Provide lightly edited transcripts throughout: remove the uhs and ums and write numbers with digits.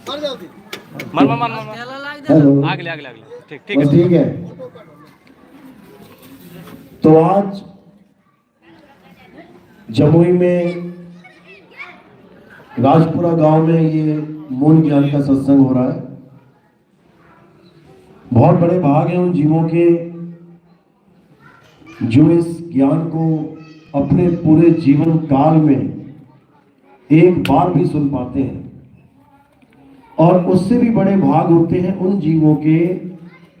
मार मार मार मार हेलो, आगले आगले आगले ठीक ठीक बस है। ठीक है। तो आज जमुई में राजपुरा गांव में ये मूल ज्ञान का सत्संग हो रहा है। बहुत बड़े भाग हैं उन जीवों के जो इस ज्ञान को अपने पूरे जीवन काल में एक बार भी सुन पाते हैं, और उससे भी बड़े भाग होते हैं उन जीवों के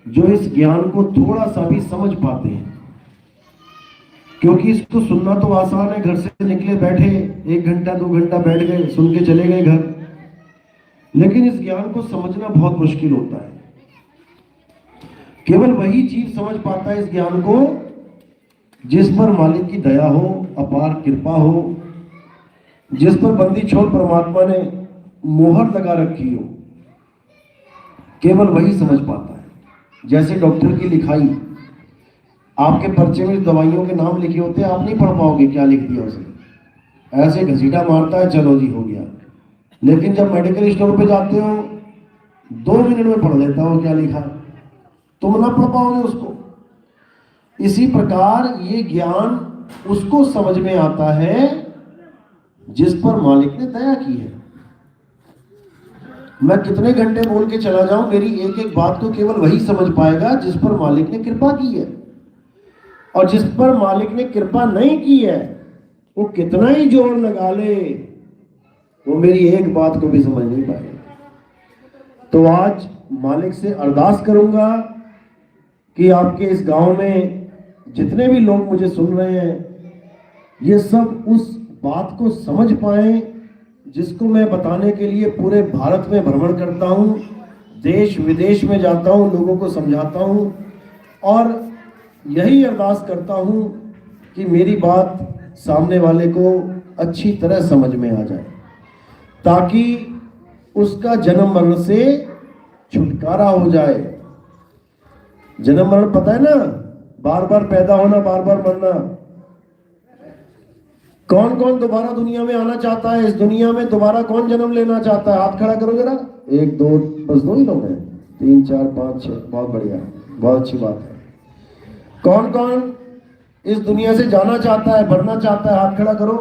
जो इस ज्ञान को थोड़ा सा भी समझ पाते हैं। क्योंकि इसको सुनना तो आसान है, घर से निकले बैठे 1 घंटा 2 घंटा बैठ गए, सुन के चले गए घर, लेकिन इस ज्ञान को समझना बहुत मुश्किल होता है। केवल वही जीव समझ पाता है इस ज्ञान को जिस पर मालिक की दया हो, अपार कृपा हो, जिस पर बंदी छोड़ परमात्मा ने मोहर लगा रखी हो, केवल वही समझ पाता है। जैसे डॉक्टर की लिखाई, आपके पर्चे में दवाइयों के नाम लिखे होते हैं, आप नहीं पढ़ पाओगे क्या लिख दिया उसने, ऐसे घसीटा मारता है, चलो जी हो गया। लेकिन जब मेडिकल स्टोर पे जाते हो 2 मिनट में पढ़ लेता हो क्या लिखा है, तुम ना पढ़ पाओगे उसको। इसी प्रकार ये ज्ञान उसको समझ में आता है जिस पर मालिक ने दया की है। मैं कितने घंटे बोल के चला जाऊं, मेरी एक एक बात को केवल वही समझ पाएगा जिस पर मालिक ने कृपा की है। और जिस पर मालिक ने कृपा नहीं की है वो कितना ही जोर लगा ले, वो मेरी एक बात को भी समझ नहीं पाएगा। तो आज मालिक से अरदास करूंगा कि आपके इस गांव में जितने भी लोग मुझे सुन रहे हैं, ये सब उस बात को समझ पाए जिसको मैं बताने के लिए पूरे भारत में भ्रमण करता हूं, देश विदेश में जाता हूं, लोगों को समझाता हूं, और यही अरदास करता हूं कि मेरी बात सामने वाले को अच्छी तरह समझ में आ जाए, ताकि उसका जन्म मरण से छुटकारा हो जाए। जन्म मरण पता है ना, बार बार पैदा होना, बार बार मरना। कौन कौन दोबारा दुनिया में आना चाहता है? इस दुनिया में दोबारा कौन जन्म लेना चाहता है? हाथ खड़ा करो जरा। 1 2, बस 2 ही लोग हैं। 3 4 5 6, बहुत बढ़िया, बहुत अच्छी बात है। कौन कौन इस दुनिया से जाना चाहता है, मरना चाहता है? हाथ खड़ा करो।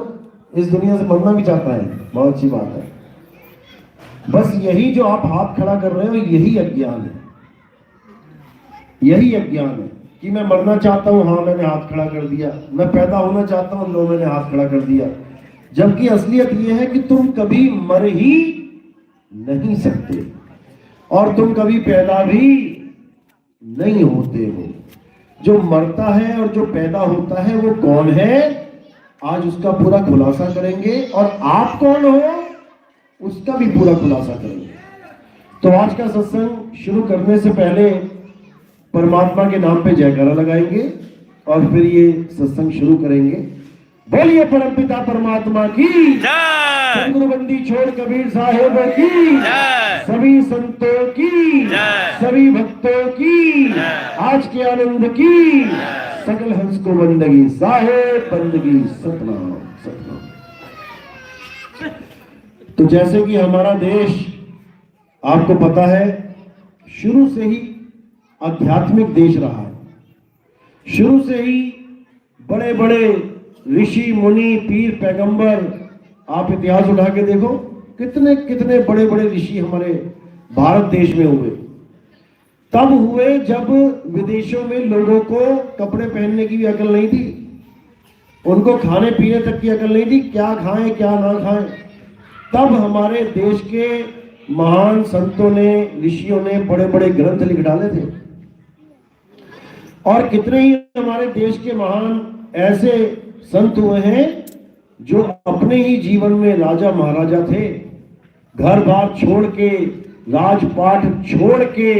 इस दुनिया से मरना भी चाहता है, बहुत अच्छी बात है। बस यही जो आप हाथ खड़ा कर रहे हो, यही अज्ञान है। यही अज्ञान है कि मैं मरना चाहता हूं, हाँ मैंने हाथ खड़ा कर दिया। मैं पैदा होना चाहता हूं, लो मैंने हाथ खड़ा कर दिया। जबकि असलियत यह है कि तुम कभी मर ही नहीं सकते और तुम कभी पैदा भी नहीं होते हो। जो मरता है और जो पैदा होता है वो कौन है, आज उसका पूरा खुलासा करेंगे, और आप कौन हो उसका भी पूरा खुलासा करेंगे। तो आज का सत्संग शुरू करने से पहले परमात्मा के नाम पे जयकारा लगाएंगे और फिर ये सत्संग शुरू करेंगे। बोलिए परमपिता परमात्मा की जय, गुरुबंदी छोड़ कबीर साहेब की जय, सभी संतों की जय, सभी भक्तों की जय, आज के आनंद की जय, सकल हंस को बंदगी साहेब बंदगी सतनाम सतनाम। तो जैसे कि हमारा देश आपको पता है शुरू से ही आध्यात्मिक देश रहा है। शुरू से ही बड़े बड़े ऋषि मुनि पीर पैगंबर, आप इतिहास उठा के देखो, कितने कितने बड़े बड़े ऋषि हमारे भारत देश में हुए। तब हुए जब विदेशों में लोगों को कपड़े पहनने की भी अकल नहीं थी, उनको खाने पीने तक की अकल नहीं थी, क्या खाएं क्या ना खाएं। तब हमारे देश के महान संतों ने, ऋषियों ने बड़े बड़े ग्रंथ लिख डाले थे। और कितने ही हमारे देश के महान ऐसे संत हुए हैं जो अपने ही जीवन में राजा महाराजा थे, घर बार छोड़ के, राजपाट छोड़ के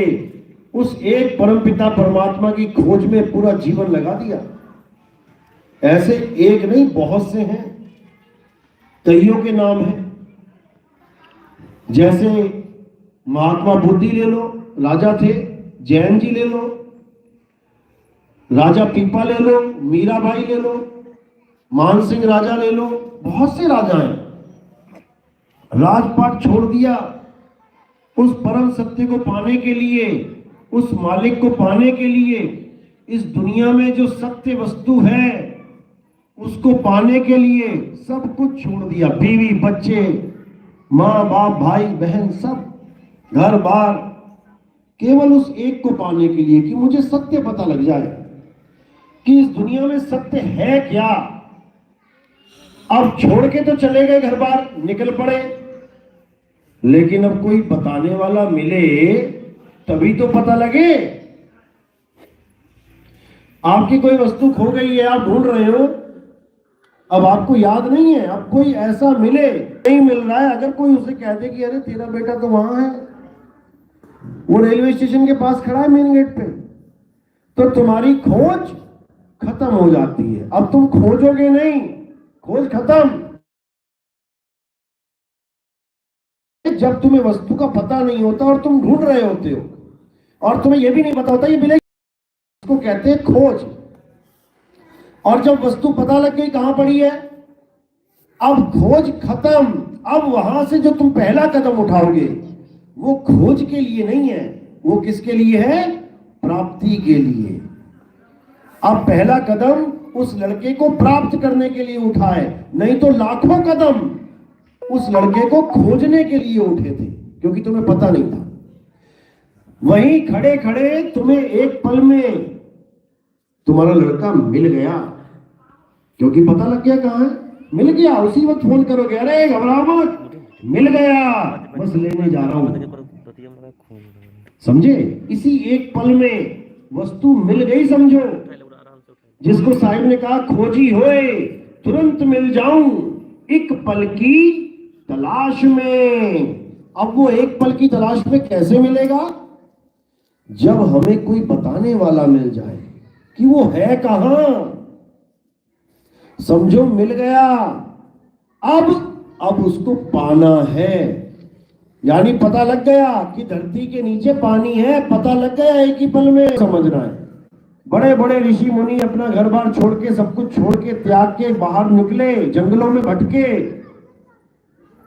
उस एक परमपिता परमात्मा की खोज में पूरा जीवन लगा दिया। ऐसे एक नहीं, बहुत से हैं, कईयों के नाम हैं। जैसे महात्मा बुद्धि ले लो, राजा थे। जैन जी ले लो, राजा पीपा ले लो, मीराबाई ले लो, मान सिंह राजा ले लो, बहुत से राजा हैं। राजपाट छोड़ दिया, उस परम सत्य को पाने के लिए, उस मालिक को पाने के लिए इस दुनिया में जो सत्य वस्तु है उसको पाने के लिए सब कुछ छोड़ दिया। बीवी बच्चे, माँ बाप, भाई बहन, सब, घर बार, केवल उस एक को पाने के लिए कि मुझे सत्य पता लग जाए कि इस दुनिया में सत्य है क्या। अब छोड़ के तो चले गए, घर बार निकल पड़े, लेकिन अब कोई बताने वाला मिले तभी तो पता लगे। आपकी कोई वस्तु खो गई है, आप ढूंढ रहे हो, अब आपको याद नहीं है, अब कोई ऐसा मिले, नहीं मिल रहा है, अगर कोई उसे कह दे कि अरे तेरा बेटा तो वहां है, वो रेलवे स्टेशन के पास खड़ा है मेन गेट पे, तो तुम्हारी खोज खत्म हो जाती है। अब तुम खोजोगे नहीं, खोज खत्म। जब तुम्हें वस्तु का पता नहीं होता और तुम ढूंढ रहे होते हो और तुम्हें यह भी नहीं पता होता ये मिलेगी, इसको कहते हैं खोज। और जब वस्तु पता लग गई कहां पड़ी है, अब खोज खत्म। अब वहां से जो तुम पहला कदम उठाओगे वो खोज के लिए नहीं है, वो किसके लिए है? प्राप्ति के लिए। अब पहला कदम उस लड़के को प्राप्त करने के लिए उठाए, नहीं तो लाखों कदम उस लड़के को खोजने के लिए उठे थे, क्योंकि तुम्हें पता नहीं था। वहीं खड़े खड़े तुम्हें एक पल में तुम्हारा लड़का मिल गया, क्योंकि पता लग गया कहां है, मिल गया। उसी वक्त फोन करोगे, अरे घबराओ मत, मिल गया, बस लेने जा रहा हूं। समझे? इसी एक पल में वस्तु मिल गई, समझो। जिसको साहिब ने कहा खोजी होए तुरंत मिल जाऊं एक पल की तलाश में। अब वो एक पल की तलाश में कैसे मिलेगा? जब हमें कोई बताने वाला मिल जाए कि वो है कहां। समझो मिल गया, अब उसको पाना है। यानी पता लग गया कि धरती के नीचे पानी है, पता लग गया एक ही पल में। समझना है, बड़े बड़े ऋषि मुनि अपना घर बार छोड़ के, सब कुछ छोड़ के, त्याग के बाहर निकले, जंगलों में भटके,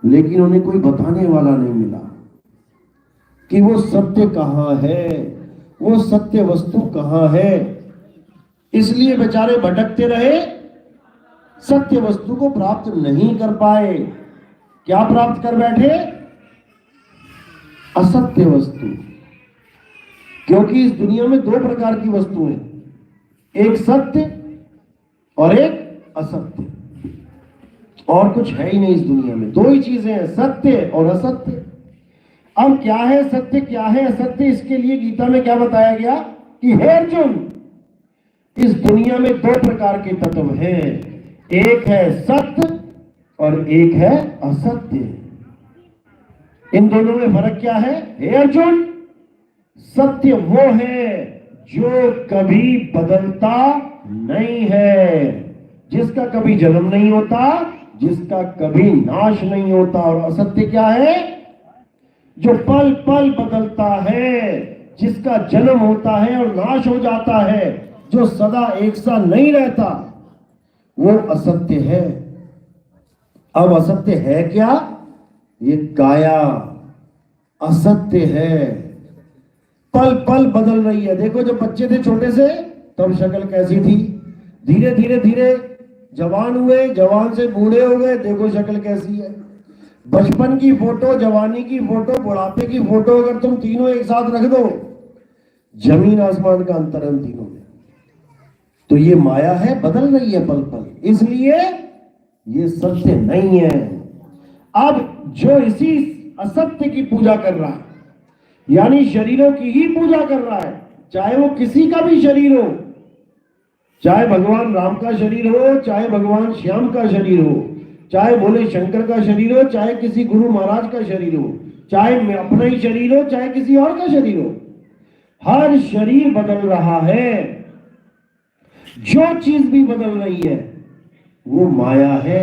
लेकिन उन्हें कोई बताने वाला नहीं मिला कि वो सत्य कहां है, वो सत्य वस्तु कहां है। इसलिए बेचारे भटकते रहे, सत्य वस्तु को प्राप्त नहीं कर पाए। क्या प्राप्त कर बैठे? असत्य वस्तु। क्योंकि इस दुनिया में दो प्रकार की वस्तु है, एक सत्य और एक असत्य। और कुछ है ही नहीं इस दुनिया में, दो ही चीजें हैं, सत्य और असत्य। अब क्या है सत्य, क्या है असत्य? इसके लिए गीता में क्या बताया गया कि हे अर्जुन, इस दुनिया में दो प्रकार के तत्व हैं, एक है सत्य और एक है असत्य। इन दोनों में फर्क क्या है? हे अर्जुन, सत्य वो है जो कभी बदलता नहीं है, जिसका कभी जन्म नहीं होता, जिसका कभी नाश नहीं होता। और असत्य क्या है? जो पल पल बदलता है, जिसका जन्म होता है और नाश हो जाता है, जो सदा एक सा नहीं रहता, वो असत्य है। अब असत्य है क्या? ये काया असत्य है, पल पल बदल रही है। देखो जब बच्चे थे छोटे से तब शक्ल कैसी थी, धीरे धीरे धीरे जवान हुए, जवान से बूढ़े हो गए, देखो शक्ल कैसी है। बचपन की फोटो, जवानी की फोटो, बुढ़ापे की फोटो अगर तुम तीनों एक साथ रख दो, जमीन आसमान का अंतर है तीनों में। तो ये माया है, बदल रही है पल पल, इसलिए ये सत्य नहीं है। अब जो इसी असत्य की पूजा कर रहा है, यानी शरीरों की ही पूजा कर रहा है, चाहे वो किसी का भी शरीर हो, चाहे भगवान राम का शरीर हो, चाहे भगवान श्याम का शरीर हो, चाहे भोले शंकर का शरीर हो, चाहे किसी गुरु महाराज का शरीर हो, चाहे अपना ही शरीर हो, चाहे किसी और का शरीर हो, हर शरीर बदल रहा है। जो चीज भी बदल रही है वो माया है।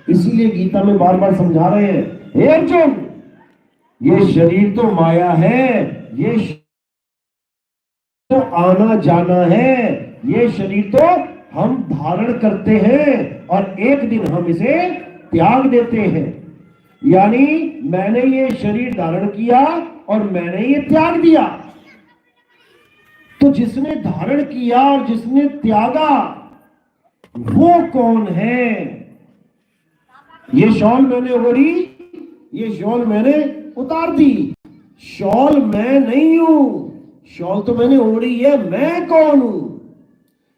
इसीलिए गीता में बार बार समझा रहे हैं, हे अर्जुन, ये शरीर तो माया है, ये तो आना जाना है, ये शरीर तो हम धारण करते हैं और एक दिन हम इसे त्याग देते हैं। यानी मैंने ये शरीर धारण किया और मैंने ये त्याग दिया। तो जिसने धारण किया और जिसने त्यागा वो कौन है? ये शॉल मैंने ओढ़ी, ये शॉल मैंने उतार दी। शॉल मैं नहीं हूं, शॉल तो मैंने ओढ़ी है, मैं कौन हूं?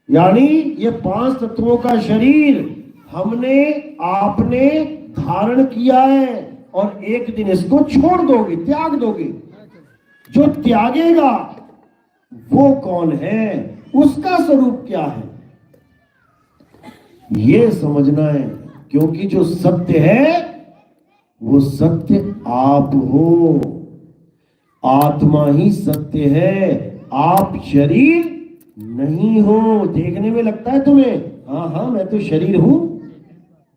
यानी ये 5 तत्वों का शरीर हमने आपने धारण किया है और एक दिन इसको छोड़ दोगे, त्याग दोगे। जो त्यागेगा वो कौन है, उसका स्वरूप क्या है, ये समझना है। क्योंकि जो सत्य है वो सत्य आप हो, आत्मा ही सत्य है, आप शरीर नहीं हो। देखने में लगता है तुम्हें, हाँ हाँ मैं तो शरीर हूं,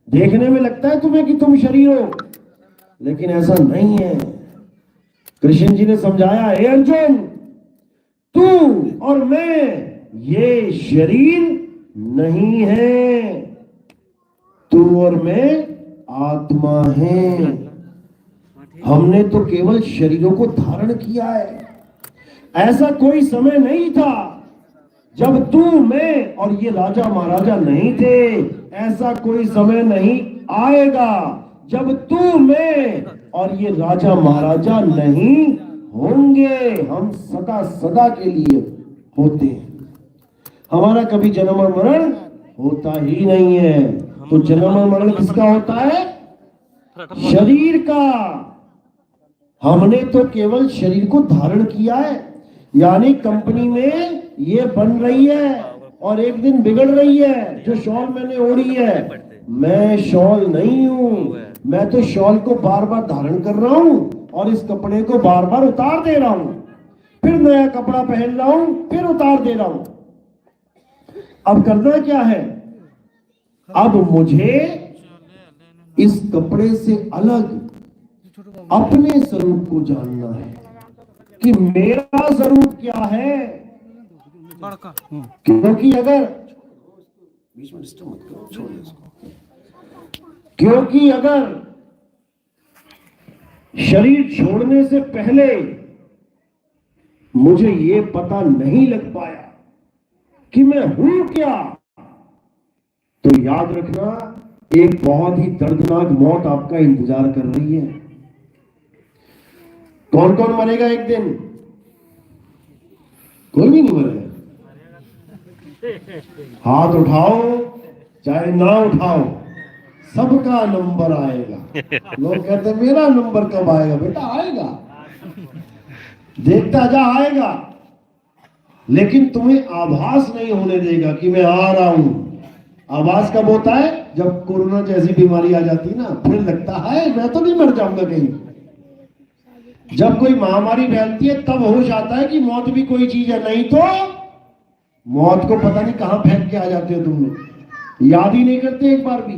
देखने में लगता है तुम्हें कि तुम शरीर हो, लेकिन ऐसा नहीं है। कृष्ण जी ने समझाया, हे अर्जुन, तू और मैं ये शरीर नहीं है, तू और मैं आत्मा है। हमने तो केवल शरीरों को धारण किया है। ऐसा कोई समय नहीं था जब तू मैं और ये राजा महाराजा नहीं थे। ऐसा कोई समय नहीं आएगा जब तू मैं और ये राजा महाराजा नहीं होंगे। हम सदा सदा के लिए होते हैं। हमारा कभी जन्म और मरण होता ही नहीं है। तो जन्म और मरण किसका होता है? शरीर का। हमने तो केवल शरीर को धारण किया है। यानी कंपनी में ये बन रही है और एक दिन बिगड़ रही है। जो शॉल मैंने ओढ़ी है, मैं शॉल नहीं हूं, मैं तो शॉल को बार बार धारण कर रहा हूं और इस कपड़े को बार बार उतार दे रहा हूं, फिर नया कपड़ा पहन रहा हूं, फिर उतार दे रहा हूं। अब करना क्या है? अब मुझे इस कपड़े से अलग अपने स्वरूप को जानना है कि मेरा स्वरूप क्या है। क्योंकि अगर बीच में डिस्टर्ब मत करो, छोड़ दो इसको। क्योंकि अगर शरीर छोड़ने से पहले मुझे ये पता नहीं लग पाया कि मैं हूं क्या, तो याद रखना एक बहुत ही दर्दनाक मौत आपका इंतजार कर रही है। कौन कौन मरेगा एक दिन? कोई भी नहीं मरेगा। हाथ उठाओ चाहे ना उठाओ, सबका नंबर आएगा। लोग कहते हैं मेरा नंबर कब आएगा? बेटा आएगा, देखता जा आएगा, लेकिन तुम्हें आभास नहीं होने देगा कि मैं आ रहा हूं। आभास कब होता है? जब कोरोना जैसी बीमारी आ जाती है ना, फिर लगता है मैं तो नहीं मर जाऊंगा कहीं। जब कोई महामारी फैलती है तब होश आता है कि मौत भी कोई चीज है। नहीं तो मौत को पता नहीं कहां फेंक के आ जाते हो तुम लोग। याद ही नहीं करते एक बार भी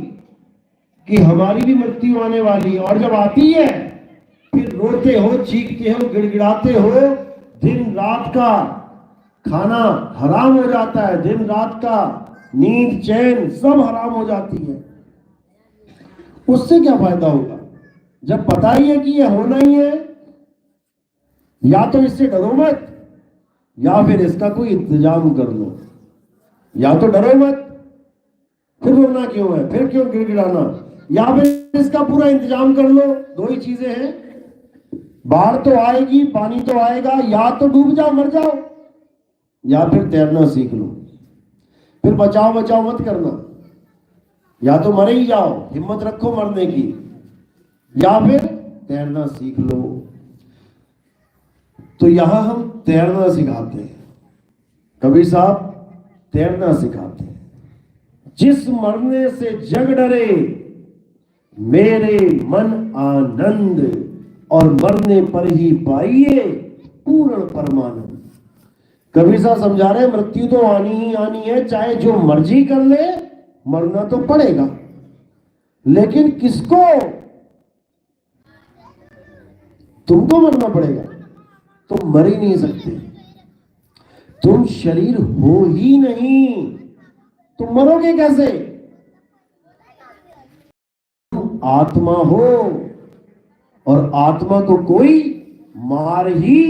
कि हमारी भी मृत्यु आने वाली है। और जब आती है फिर रोते हो, चीखते हो, गिड़गिड़ाते हो। दिन रात का खाना हराम हो जाता है, दिन रात का नींद चैन सब हराम हो जाती है। उससे क्या फायदा होगा जब पता ही है कि ये होना ही है? या तो इससे डरो मत, या फिर इसका कोई इंतजाम कर लो। या तो डरो मत, फिर रोना क्यों है, फिर क्यों गिड़गिड़ाना, या फिर इसका पूरा इंतजाम कर लो। दो ही चीजें हैं, बाढ़ तो आएगी, पानी तो आएगा, या तो डूब जाओ मर जाओ, या फिर तैरना सीख लो। फिर बचाओ बचाओ मत करना, या तो मरे ही जाओ, हिम्मत रखो मरने की, या फिर तैरना सीख लो। तो यहां हम तैरना सिखाते हैं, कबीर साहब तैरना सिखाते हैं। जिस मरने से जग डरे मेरे मन आनंद, और मरने पर ही पाइए पूर्ण परमानंद। कबीर साहब समझा रहे हैं मृत्यु तो आनी ही आनी है, चाहे जो मर्जी कर ले मरना तो पड़ेगा। लेकिन किसको? तुमको मरना पड़ेगा, तुम मर ही नहीं सकते। तुम शरीर हो ही नहीं, तुम मरोगे कैसे? तुम आत्मा हो, और आत्मा को कोई मार ही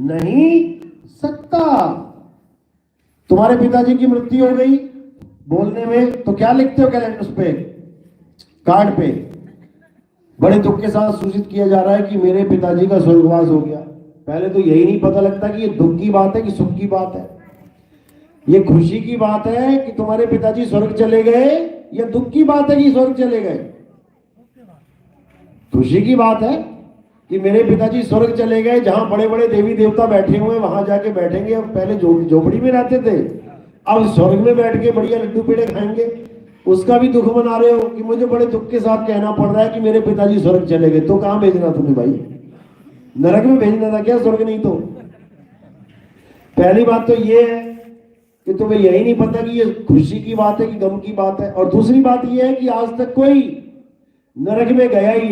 नहीं सकता। तुम्हारे पिताजी की मृत्यु हो गई बोलने में, तो क्या लिखते हो कैलेंडर उस पे, कार्ड पे? बड़े दुख के साथ सूचित किया जा रहा है कि मेरे पिताजी का स्वर्गवास हो गया। पहले तो यही नहीं पता लगता कि ये दुख की बात है कि सुख की बात है। ये खुशी की बात है कि तुम्हारे पिताजी स्वर्ग चले गए, या दुख की बात है कि स्वर्ग चले गए? खुशी की बात है कि मेरे पिताजी स्वर्ग चले गए, जहां बड़े बड़े देवी देवता बैठे हुए वहां जाके बैठेंगे। अब पहले झोपड़ी में रहते थे, अब स्वर्ग में बैठ के बढ़िया लड्डू पेड़े खाएंगे। उसका भी दुख मना रहे हो कि मुझे बड़े दुख के साथ कहना पड़ रहा है कि मेरे पिताजी स्वर्ग चले गए। तो कहां भेजना तुम्हें भाई? नरक में भेजना था क्या? स्वर्ग नहीं तो? पहली बात तो ये है कि तुम्हें यही नहीं पता कि ये खुशी की बात है कि गम की बात है। और दूसरी बात ये है कि आज तक कोई नरक में गया ही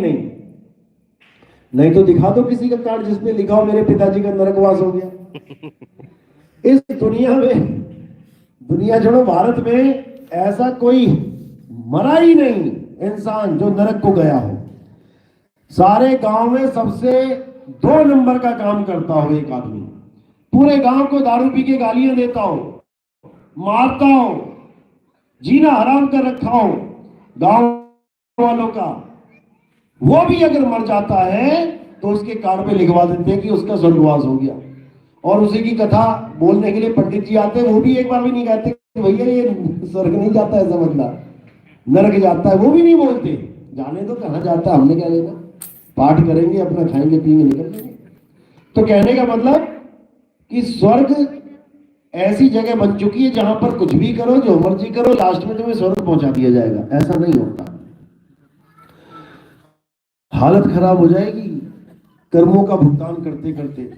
नहीं तो दिखा दो किसी का कार्ड जिसमें लिखा हो मेरे पिताजी का नरकवास हो गया। इस दुनिया में, दुनिया छोड़ो, भारत में ऐसा कोई मरा ही नहीं इंसान जो नरक को गया हो। सारे गांव में सबसे 2 नंबर का काम करता हो एक आदमी, पूरे गांव को दारू पी के गालियां देता हो, मारता हो, जीना हराम कर रखा हो गांव वालों का, वो भी अगर मर जाता है तो उसके कार्ड पे लिखवा देते हैं कि उसका स्वर्गवास हो गया। और उसी की कथा बोलने के लिए पंडित जी आते हैं, वो भी एक बार भी नहीं कहते कि भैया ये स्वर्ग नहीं जाता है, समझना नरक जाता है, वो भी नहीं बोलते। जाने तो कहां जाता है, हमने क्या लेना, पाठ करेंगे अपना, खाएंगे पिएंगे निकल जाएंगे। तो कहने का मतलब कि स्वर्ग ऐसी जगह बन चुकी है जहां पर कुछ भी करो, जो मर्जी करो, लास्ट में तुम्हें स्वर्ग पहुंचा दिया जाएगा। ऐसा नहीं होता, हालत खराब हो जाएगी कर्मों का भुगतान करते करते।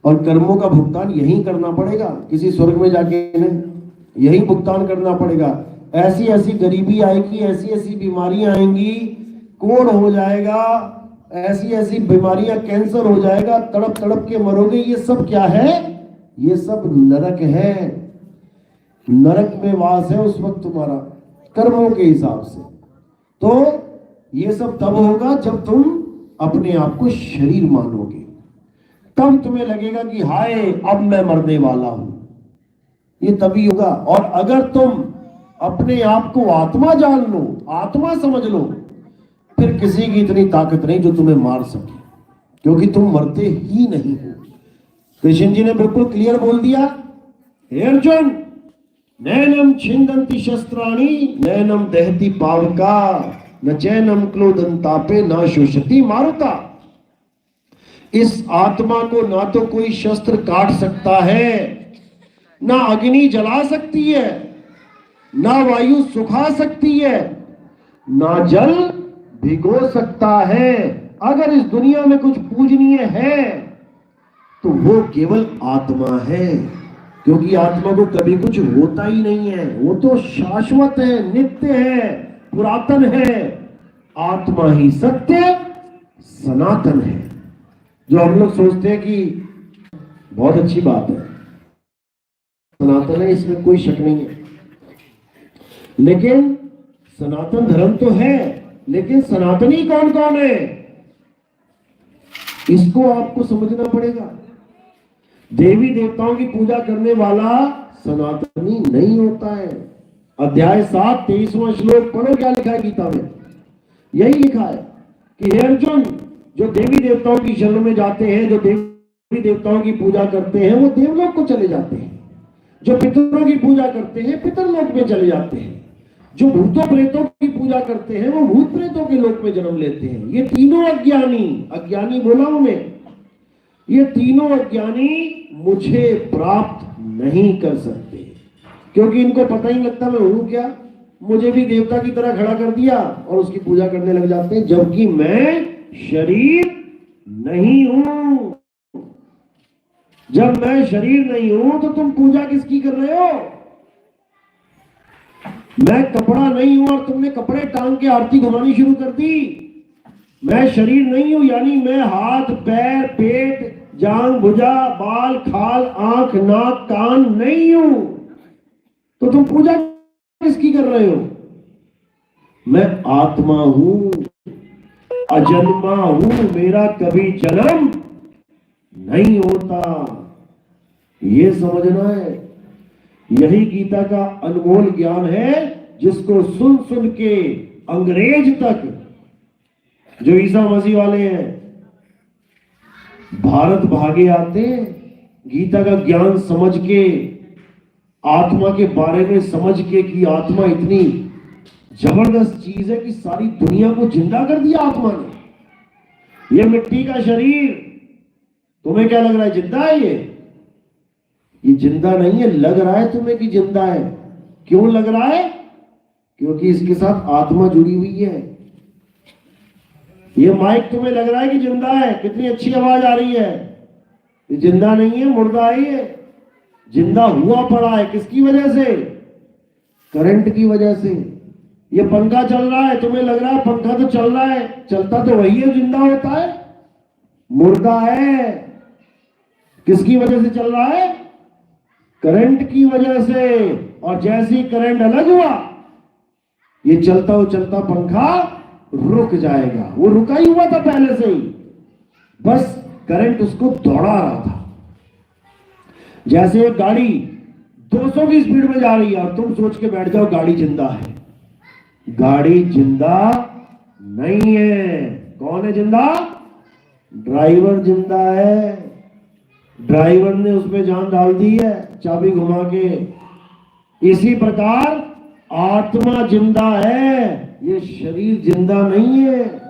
और कर्मों का भुगतान यही करना पड़ेगा, किसी स्वर्ग में जाके नहीं, यही भुगतान करना पड़ेगा। ऐसी ऐसी गरीबी आएगी, ऐसी ऐसी बीमारियां आएंगी, कोढ़ हो जाएगा, ऐसी ऐसी बीमारियां, कैंसर हो जाएगा, तड़प तड़प के मरोगे। ये सब क्या है? ये सब नरक है। नरक में वास है उस वक्त तुम्हारा कर्मों के हिसाब से। तो ये सब तब होगा जब तुम अपने आप को शरीर मानोगे, तब तुम्हें लगेगा कि हाय अब मैं मरने वाला हूं। ये तभी होगा। और अगर तुम अपने आप को आत्मा जान लो, आत्मा समझ लो, फिर किसी की इतनी ताकत नहीं जो तुम्हें मार सके, क्योंकि तुम मरते ही नहीं हो। कृष्ण जी ने बिल्कुल क्लियर बोल दिया, हे अर्जुन, नैनम छिंदन्ति शस्त्राणि नैनम दहति पावका न चैनम क्लोदन्तापे न शोषति मारुता। इस आत्मा को ना तो कोई शस्त्र काट सकता है, ना अग्नि जला सकती है, ना वायु सुखा सकती है, ना जल भिगो सकता है। अगर इस दुनिया में कुछ पूजनीय है तो वो केवल आत्मा है, क्योंकि आत्मा को कभी कुछ होता ही नहीं है। वो तो शाश्वत है, नित्य है, पुरातन है। आत्मा ही सत्य सनातन है। जो हम लोग सोचते हैं कि बहुत अच्छी बात है, सनातन है, इसमें कोई शक नहीं है, लेकिन सनातन धर्म तो है, लेकिन सनातनी कौन कौन है, इसको आपको समझना पड़ेगा। देवी देवताओं की पूजा करने वाला सनातनी नहीं होता है। अध्याय 7 23वां श्लोक पढ़ो, क्या लिखा है गीता में? यही लिखा है कि हे अर्जुन, जो देवी देवताओं की शरण में जाते हैं, जो देवी देवताओं की पूजा करते हैं, वो देवलोक को चले जाते हैं। जो पितरों की पूजा करते हैं, पितरलोक में चले जाते हैं। जो भूतों प्रेतों की पूजा करते हैं, वो भूत प्रेतों के लोक में जन्म लेते हैं। ये तीनों अज्ञानी बोला उन्हें, ये तीनों अज्ञानी मुझे प्राप्त नहीं कर सकते, क्योंकि इनको पता ही लगता मैं हूं क्या। मुझे भी देवता की तरह खड़ा कर दिया और उसकी पूजा करने लग जाते हैं, जबकि मैं शरीर नहीं हूं। जब मैं शरीर नहीं हूं तो तुम पूजा किसकी कर रहे हो? मैं कपड़ा नहीं हूं और तुमने कपड़े टांग के आरती घुमानी शुरू कर दी। मैं शरीर नहीं हूं, यानी मैं हाथ पैर पेट जांग भुजा बाल खाल आंख नाक कान नहीं हूं, तो तुम पूजा किसकी कर रहे हो? मैं आत्मा हूं। अजन्मा हूं, मेरा कभी जन्म नहीं होता। ये समझना है। यही गीता का अनमोल ज्ञान है, जिसको सुन सुन के अंग्रेज तक, जो ईसा मसीह वाले हैं, भारत भागे आते हैं गीता का ज्ञान समझ के, आत्मा के बारे में समझ के कि आत्मा इतनी जबरदस्त चीज है कि सारी दुनिया को जिंदा कर दिया आत्मा ने। ये मिट्टी का शरीर तुम्हें क्या लग रहा है, जिंदा है? ये जिंदा नहीं है। लग रहा है तुम्हें कि जिंदा है। क्यों लग रहा है? क्योंकि इसके साथ आत्मा जुड़ी हुई है। ये माइक तुम्हें लग रहा है कि जिंदा है, कितनी अच्छी आवाज आ रही है। ये जिंदा नहीं है, मुर्दा ही है। जिंदा हुआ पड़ा है किसकी वजह से? करंट की वजह से। ये पंखा चल रहा है, तुम्हें लग रहा है पंखा तो चल रहा है, चलता तो वही है, जिंदा होता है? मुर्दा है। किसकी वजह से चल रहा है? करंट की वजह से। और जैसे ही करंट अलग हुआ, ये चलता पंखा रुक जाएगा। वो रुका ही हुआ था पहले से ही, बस करंट उसको दौड़ा रहा था। जैसे एक गाड़ी 200 की स्पीड में जा रही है और तुम सोच के बैठ जाओ गाड़ी जिंदा है। गाड़ी जिंदा नहीं है। कौन है जिंदा? ड्राइवर जिंदा है। ड्राइवर ने उसमें जान डाल दी है चाबी घुमा के। इसी प्रकार आत्मा जिंदा है, ये शरीर जिंदा नहीं है।